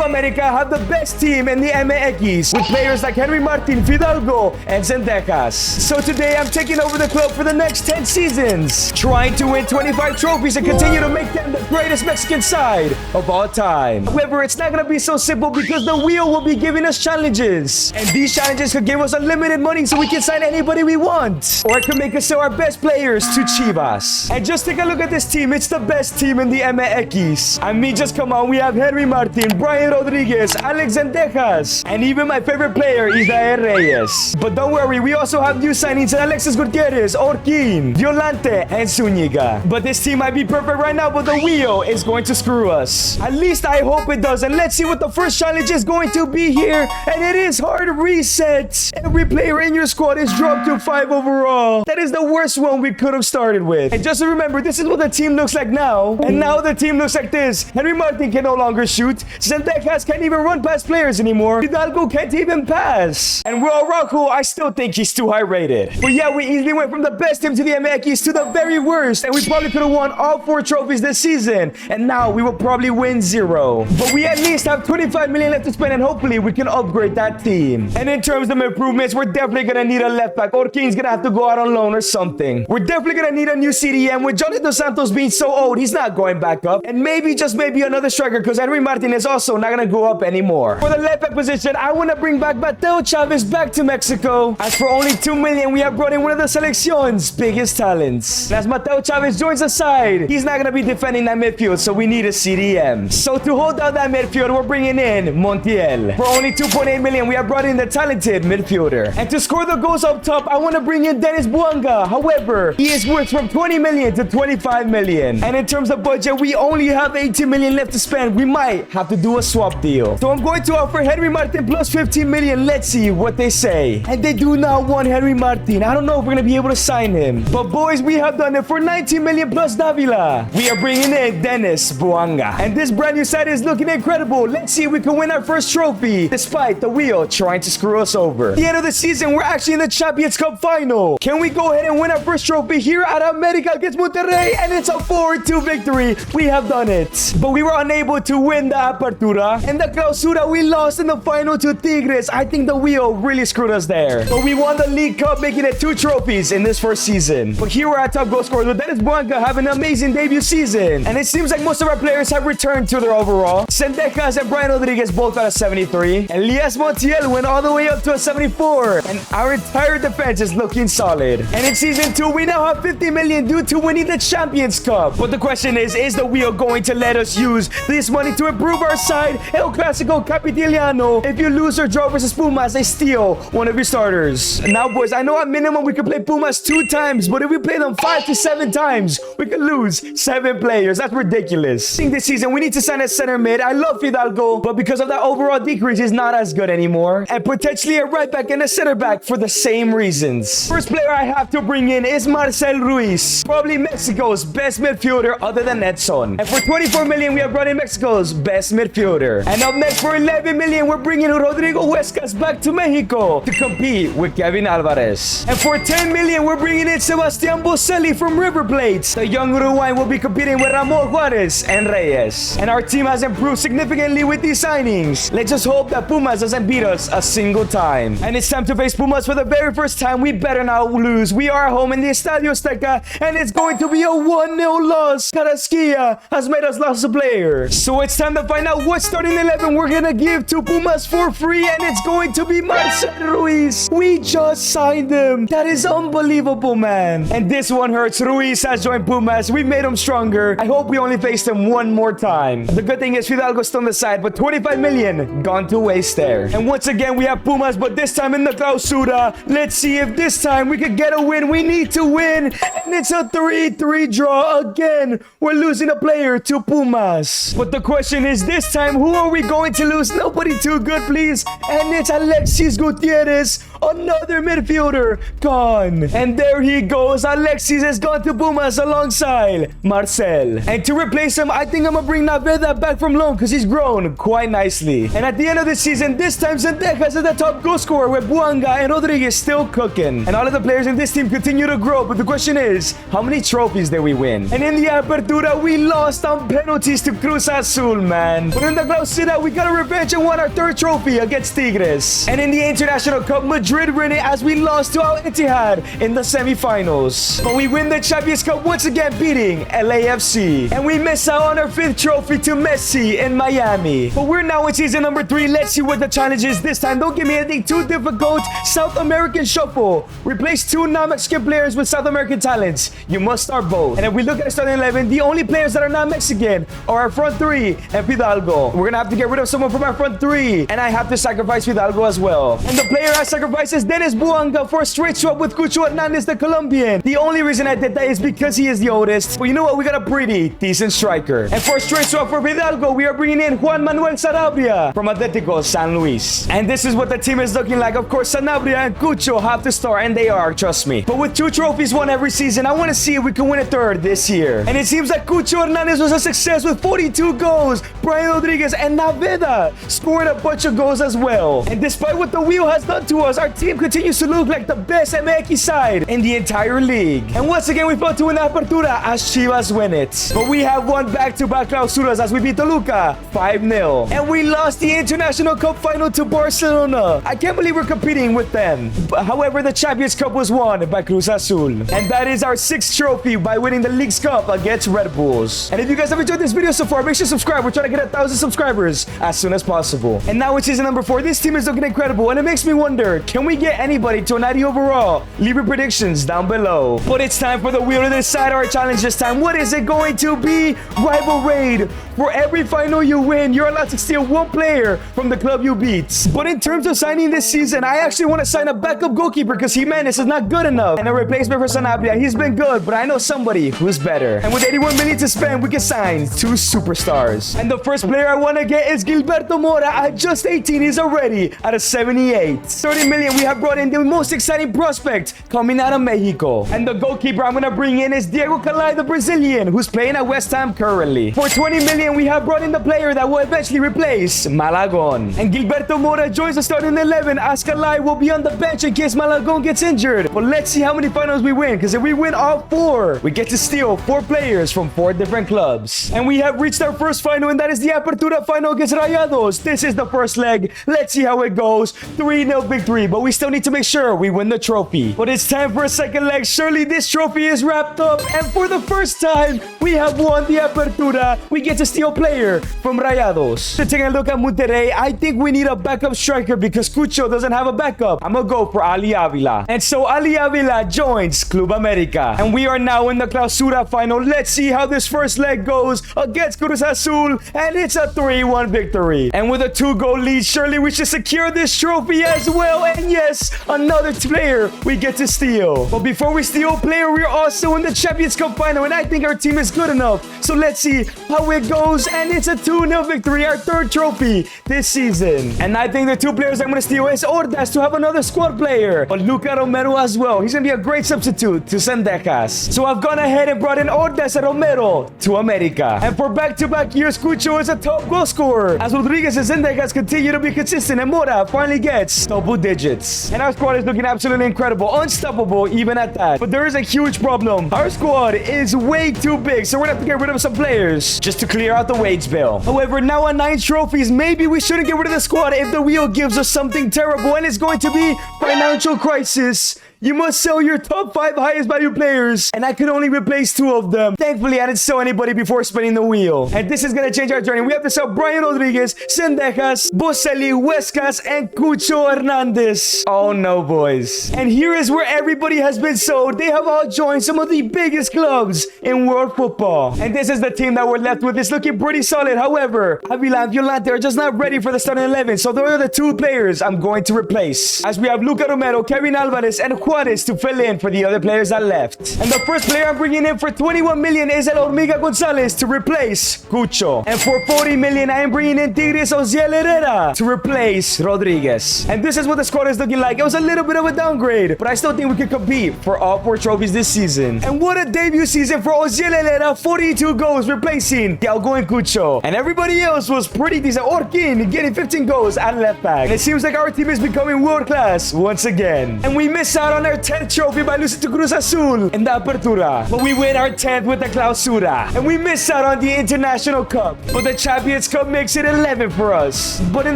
América have the best team in the MX with players like Henry Martin, Fidalgo, and Zendejas. So today I'm taking over the club for the next 10 seasons, trying to win 25 trophies and continue to make them the greatest Mexican side of all time. However, it's not going to be so simple because the wheel will be giving us challenges. And these challenges could give us unlimited money so we can sign anybody we want. Or it could make us sell our best players to Chivas. And just take a look at this team. It's the best team in the MX. I mean, just come on. We have Henry Martin, Brian Rodriguez, Alex Zendejas, and even my favorite player, Israel Reyes. But don't worry, we also have new signings in Alexis Gutierrez, Orquin, Violante, and Zuniga. But this team might be perfect right now, but the wheel is going to screw us. At least I hope it does. And let's see what the first challenge is going to be here. And it is hard reset. Every player in your squad is dropped to 5 overall. That is the worst one we could have started with. And just remember, this is what the team looks like now. And now the team looks like this. Henry Martin can no longer shoot. Zendejas can't even run past players anymore. Hidalgo can't even pass. And Raul Rocco, I still think he's too high rated. But yeah, we easily went from the best team to the MX to the very worst. And we probably could have won all 4 trophies this season. And now we will probably win 0. But we at least have 25 million left to spend, and hopefully we can upgrade that team. And in terms of improvements, we're definitely going to need a left back. Orquin's going to have to go out on loan or something. We're definitely going to need a new CDM. With Johnny Dos Santos being so old, he's not going back up. And maybe, just maybe, another striker, because Henry Martin is also not going to go up anymore. For the left back position, I want to bring back Mateo Chavez back to Mexico. As for only 2 million, we have brought in one of the Seleccion's biggest talents. And as Mateo Chavez joins the side, he's not going to be defending that midfield, so we need a CDM. So to hold down that midfield, we're bringing in Montiel. For only 2.8 million, we have brought in the talented midfielder. And to score the goals up top, I want to bring in Dennis Buanga. However, he is worth from 20 million to 25 million. And in terms of budget, we only have 18 million left to spend. We might have to do a swap deal. So I'm going to offer Henry Martin plus 15 million. Let's see what they say. And they do not want Henry Martin. I don't know if we're going to be able to sign him. But boys, we have done it for 19 million plus Davila. We are bringing in Dennis Buanga. And this brand new side is looking incredible. Let's see if we can win our first trophy despite the wheel trying to screw us over. At the end of the season, we're actually in the Champions Cup final. Can we go ahead and win our first trophy here at América against Monterrey? And it's a 4-2 victory. We have done it. But we were unable to win the Apertura. And the Clausura, we lost in the final to Tigres. I think the wheel really screwed us there. But we won the League Cup, making it 2 trophies in this first season. But here we're at top goal scorers with Dennis Buanga having an amazing debut season. And it seems like most of our players have returned to their overall. Zendejas and Brian Rodriguez both at a 73. Elias Montiel went all the way up to a 74. And our entire defense is looking solid. And in season 2, we now have 50 million due to winning the Champions Cup. But the question is the wheel going to let us use this money to improve our side? El Clasico Capitaliano. If you lose or draw versus Pumas, they steal one of your starters. Now, boys, I know at minimum we can play Pumas 2 times, but if we play them 5 to 7 times, we could lose 7 players. That's ridiculous. I think this season we need to sign a center mid. I love Fidalgo, but because of that overall decrease, he's not as good anymore. And potentially a right back and a center back for the same reasons. First player I have to bring in is Marcel Ruiz, probably Mexico's best midfielder other than Edson. And for 24 million, we have brought in Mexico's best midfielder. And up next for 11 million, we're bringing Rodrigo Huescas back to Mexico to compete with Kevin Alvarez. And for 10 million, we're bringing in Sebastian Boselli from River Plate. The young Uruguayan will be competing with Ramon Juarez and Reyes. And our team has improved significantly with these signings. Let's just hope that Pumas doesn't beat us a single time. And it's time to face Pumas for the very first time. We better not lose. We are home in the Estadio Azteca, and it's going to be a 1-0 loss. Carrasquilla has made us lose a player. So it's time to find out what starting 11 we're gonna give to Pumas for free, and it's going to be Marcel Ruiz. We just signed him. That is unbelievable, man. And this one hurts. Ruiz has joined Pumas. We made him stronger. I hope we only faced him one more time. The good thing is Fidalgo's still on the side, but 25 million gone to waste there. And once again, we have Pumas, but this time in the Clausura. Let's see if this time we could get a win. We need to win. And it's a 3-3 draw again. We're losing a player to Pumas. But the question is this time, who are we going to lose? Nobody too good, please. And it's Alexis Gutierrez. Another midfielder gone. And there he goes. Alexis has gone to Pumas alongside Marcel. And to replace him, I think I'm gonna bring Naveda back from loan because he's grown quite nicely. And at the end of the season, this time Zendejas is the top goal scorer with Buanga and Rodriguez still cooking. And all of the players in this team continue to grow. But the question is, how many trophies did we win? And in the Apertura, we lost on penalties to Cruz Azul, man. But in the Clausura, we got a revenge and won our third trophy against Tigres. And in the International Cup, Madrid win it as we lost to Al Ittihad in the semifinals. But we win the Champions Cup once again, beating LAFC. And we miss out on our fifth trophy to Messi in Miami. But we're now in season number 3. Let's see what the challenge is this time. Don't give me anything too difficult. South American shuffle. Replace 2 non-Mexican players with South American talents. You must start both. And if we look at the starting 11, the only players that are not Mexican are our front 3 and Fidalgo. We're gonna have to get rid of someone from our front 3. And I have to sacrifice Fidalgo as well. And the player I sacrifice is Dennis Buanga for a straight swap with Cucho Hernandez, the Colombian. The only reason I did that is because he is the oldest. But you know what? We got a pretty decent striker. And for a straight swap for Fidalgo, we are bringing in Juan Manuel Sarabia from Atletico San Luis. And this is what the team is looking like. Of course, Sanabria and Cucho have to start, and they are, trust me. But with 2 trophies won every season, I want to see if we can win a third this year. And it seems like Cucho Hernandez was a success with 42 goals. Brian Rodriguez and Naveda scoring a bunch of goals as well. And despite what the wheel has done to us, our team continues to look like the best MX side in the entire league. And once again, we fought to win the Apertura as Chivas win it. But we have won back-to-back clausuras as we beat Toluca 5-0. And we lost the International Cup final to Barcelona. I can't believe we're competing with them. However, the Champions Cup was won by Cruz Azul. And that is our 6th trophy by winning the League's Cup against Red Bulls. And if you guys have enjoyed this video so far, make sure to subscribe. We're trying to get 1,000 subscribers as soon as possible. And now it's season number 4. This team is looking incredible, and it makes me wonder, can we get anybody to a 90 overall? Leave your predictions down below. But it's time for the wheel to decide our challenge this time. What is it going to be? Rival Raid. For every final you win, you're allowed to steal 1 player from the club you beat. But in terms of signing this season, I actually want to sign a backup goalkeeper because Jimenez is not good enough. And a replacement for Sanabria. He's been good, but I know somebody who's better. And with 81 million to spend, we can sign 2 superstars. And the first player I want to get is Gilberto Mora. At just 18, he's already at a 78. 30 million, we have brought in the most exciting prospect coming out of Mexico. And the goalkeeper I'm going to bring in is Diego Calai, the Brazilian, who's playing at West Ham currently. For 20 million, we have brought in the player that will eventually replace Malagon. And Gilberto Mora joins the starting 11 as Calai will be on the bench in case Malagon gets injured. But let's see how many finals we win, because if we win all 4, we get to steal 4 players from 4 different clubs. And we have reached our first final, and that is the Apertura final against Rayados. This is the first leg. Let's see how it goes. 3-0 victory, but we still need to make sure we win the trophy. But it's time for a second leg. Surely this trophy is wrapped up, and for the first time, we have won the Apertura. We get to steal a player from Rayados. So taking a look at Monterrey, I think we need a backup striker because Cucho doesn't have a backup. I'm gonna go for Ali Avila. And so Ali Avila joins Club América. And we are now in the Clausura final. Let's see how this first leg goes against Cruz Azul. And it's a 3-1 victory. And with a 2-goal lead, surely we should secure this trophy as well. And yes, another player we get to steal. But before we steal a player, we're also in the Champions Cup final. And I think our team is good enough. So let's see how it goes. And it's a 2-0 victory, our 3rd trophy this season. And I think the 2 players I'm going to steal is Ordaz to have another squad player. But Luca Romero as well. He's going to be a great substitute to Zendejas. So I've gone ahead and brought in Ordaz and Romero to América. And for back-to-back years, Cucho is a top goal scorer. As Rodriguez and Zendejas continue to be consistent, and Mora finally gets double digits. And our squad is looking absolutely incredible. Unstoppable even at that. But there is a huge problem. Our squad is way too big, so we're going to have to get rid of some players just to clear out the wage bill. However, now at 9 trophies, maybe we shouldn't get rid of the squad if the wheel gives us something terrible, and it's going to be financial crisis. You must sell your top 5 highest value players, and I could only replace 2 of them. Thankfully, I didn't sell anybody before spinning the wheel. And this is gonna change our journey. We have to sell Brian Rodriguez, Zendejas, Boselli, Huescas, and Cucho Hernandez. Oh no, boys. And here is where everybody has been sold. They have all joined some of the biggest clubs in world football. And this is the team that we're left with. It's looking pretty solid. However, Avila and Violante are just not ready for the starting 11. So those are the 2 players I'm going to replace. As we have Luca Romero, Kevin Alvarez, and squad is to fill in for the other players that left. And the first player I'm bringing in for 21 million is El Hormiga Gonzalez to replace Cucho. And for 40 million, I am bringing in Tigres Osiel Herrera to replace Rodriguez. And this is what the squad is looking like. It was a little bit of a downgrade, but I still think we can compete for all 4 trophies this season. And what a debut season for Osiel Herrera, 42 goals, replacing the outgoing Cucho. And everybody else was pretty decent. Orkin getting 15 goals at left back. And it seems like our team is becoming world class once again. And we miss out on our 10th trophy by losing to Cruz Azul in the Apertura. But we win our 10th with the Clausura. And we miss out on the International Cup. But the Champions Cup makes it 11 for us. But in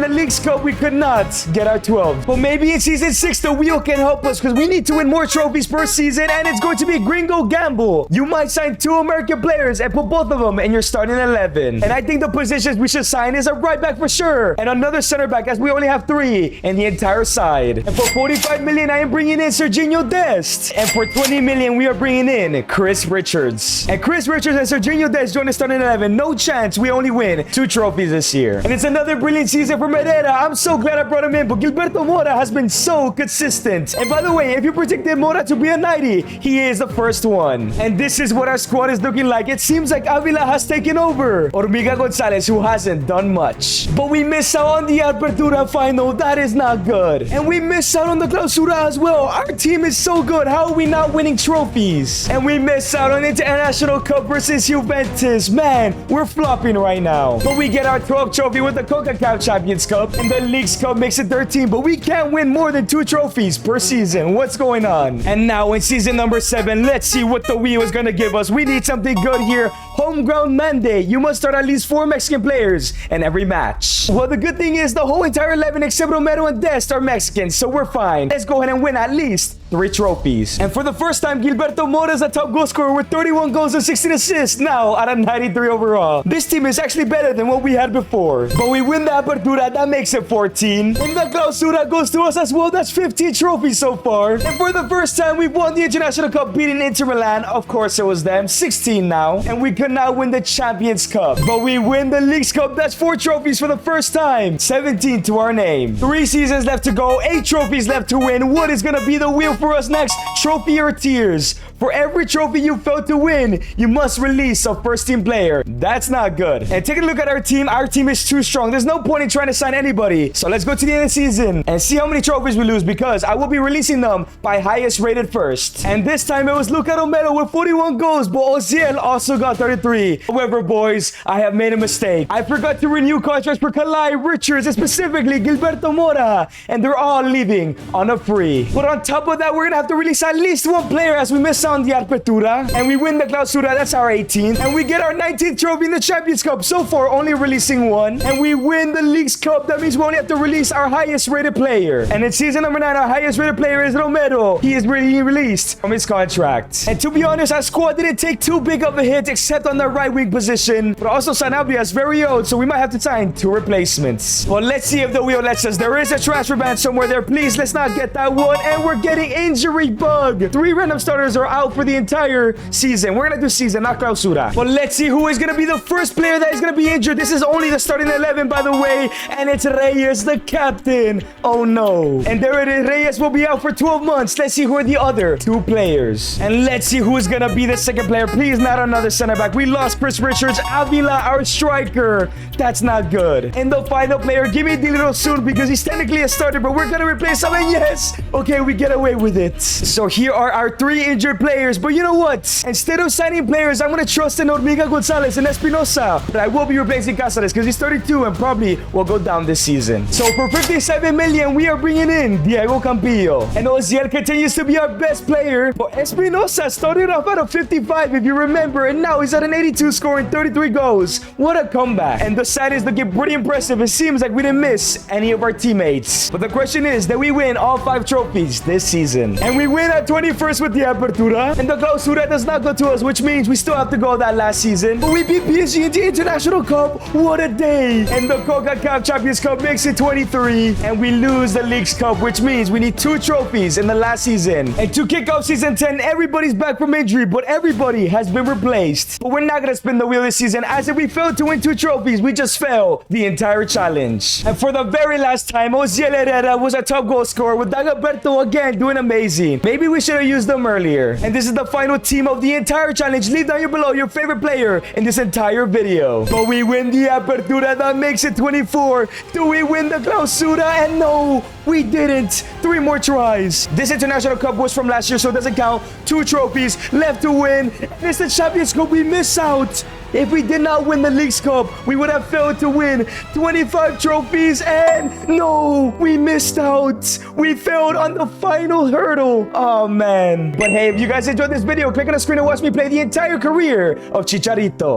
the League's Cup, we could not get our 12. But maybe in Season 6, the wheel can help us because we need to win more trophies per season. And it's going to be a Gringo gamble. You might sign 2 American players and put both of them in your starting 11. And I think the positions we should sign is a right back for sure. And another center back, as we only have 3 in the entire side. And for 45 million, I am bringing in Serginho Dest. And for 20 million, we are bringing in Chris Richards. And Chris Richards and Serginho Dest join the starting 11. No chance we only win 2 trophies this year. And it's another brilliant season for Herrera. I'm so glad I brought him in. But Gilberto Mora has been so consistent. And by the way, if you predicted Mora to be a 90, he is the first one. And this is what our squad is looking like. It seems like Avila has taken over. Hormiga Gonzalez, who hasn't done much. But we miss out on the Apertura final. That is not good. And we miss out on the Clausura as well. Our team is so good. How are we not winning trophies? And we miss out on International Cup versus Juventus. Man, we're flopping right now. But we get our 12th trophy with the CONCACAF Champions Cup. And the League's Cup makes it 13. But we can't win more than 2 trophies per season. What's going on? And now in season number 7, let's see what the wheel is going to give us. We need something good here. Home ground mandate. You must start at least 4 Mexican players in every match. Well, the good thing is the whole entire 11 except Romero and Dest are Mexicans, so we're fine. Let's go ahead and win at least 3 trophies. And for the first time, Gilberto Mora is the top goal scorer with 31 goals and 16 assists, now out of 93 overall. This team is actually better than what we had before. But we win the Apertura, that makes it 14. And the Clausura goes to us as well, that's 15 trophies so far. And for the first time, we've won the International Cup, beating Inter Milan. Of course, it was them, 16 now. And we could not win the Champions Cup. But we win the League's Cup, that's 4 trophies for the first time. 17 to our name. 3 seasons left to go, 8 trophies left to win. What is gonna be the wheel for us next? Trophy or tears? For every trophy you failed to win, you must release a first-team player. That's not good. And take a look at our team. Our team is too strong. There's no point in trying to sign anybody. So let's go to the end of the season and see how many trophies we lose, because I will be releasing them by highest rated first. And this time it was Luca Romero with 41 goals, but Osiel also got 33. However, boys, I have made a mistake. I forgot to renew contracts for Kalai, Richards, and specifically Gilberto Mora, and they're all leaving on a free. But on top of that, we're gonna have to release at least 1 player as we miss on the Apertura, and we win the Clausura, that's our 18th, and we get our 19th trophy in the Champions Cup, so far only releasing 1, and we win the League's Cup. That means we only have to release our highest rated player, and in season number 9, our highest rated player is Romero. He is really released from his contract. And to be honest, our squad didn't take too big of a hit except on the right wing position, but also Sanabria is very old, so we might have to sign 2 replacements. Well, let's see if the wheel lets us. There is a transfer ban somewhere there. Please, let's not get that one. And we're getting injury bug. 3 random starters are out for the entire season. We're gonna do season, not Clausura. But let's see who is gonna be the first player that is gonna be injured. This is only the starting 11, by the way, and it's Reyes, the captain. Oh no. And there it is. Reyes will be out for 12 months. Let's see who are the other 2 players. And let's see who is gonna be the second player. Please, not another center back. We lost Chris Richards. Avila, our striker. That's not good. And the final player, give me Diliro soon, because he's technically a starter, but we're gonna replace him. And yes, okay, we get away with it. So here are our 3 injured players. But you know what? Instead of signing players, I'm gonna trust in Hormiga Gonzalez and Espinosa. But I will be replacing Cáceres because he's 32 and probably will go down this season. So for 57 million, we are bringing in Diego Campillo. And Osiel continues to be our best player. But Espinosa started off at a 55, if you remember, and now he's at an 82, scoring 33 goals. What a comeback. And the side is looking pretty impressive. It seems like we didn't miss any of our teammates. But the question is, did we win all 5 trophies this season? And we win at 21st with the Apertura. Clausura. And the Clausura does not go to us, which means we still have to go that last season. But we beat PSG in the International Cup. What a day. And the CONCACAF Champions Cup makes it 23. And we lose the Leagues Cup, which means we need 2 trophies in the last season. And to kick off season 10, everybody's back from injury, but everybody has been replaced. But we're not going to spin the wheel this season, as if we failed to win 2 trophies, we just failed the entire challenge. And for the very last time, Osiel Herrera was a top goal scorer, with Dagoberto again doing amazing. Maybe we should have used them earlier. And this is the final team of the entire challenge. Leave down here below your favorite player in this entire video. But we win the Apertura, that makes it 24. Do we win the Clausura? And no, we didn't. 3 more tries. This International Cup was from last year, so it doesn't count. 2 trophies left to win. And it's the Champions Cup. We miss out. If we did not win the Leagues Cup, we would have failed to win 25 trophies, and no, we missed out. We failed on the final hurdle. Oh, man. But hey, if you guys enjoyed this video, click on the screen and watch me play the entire career of Chicharito.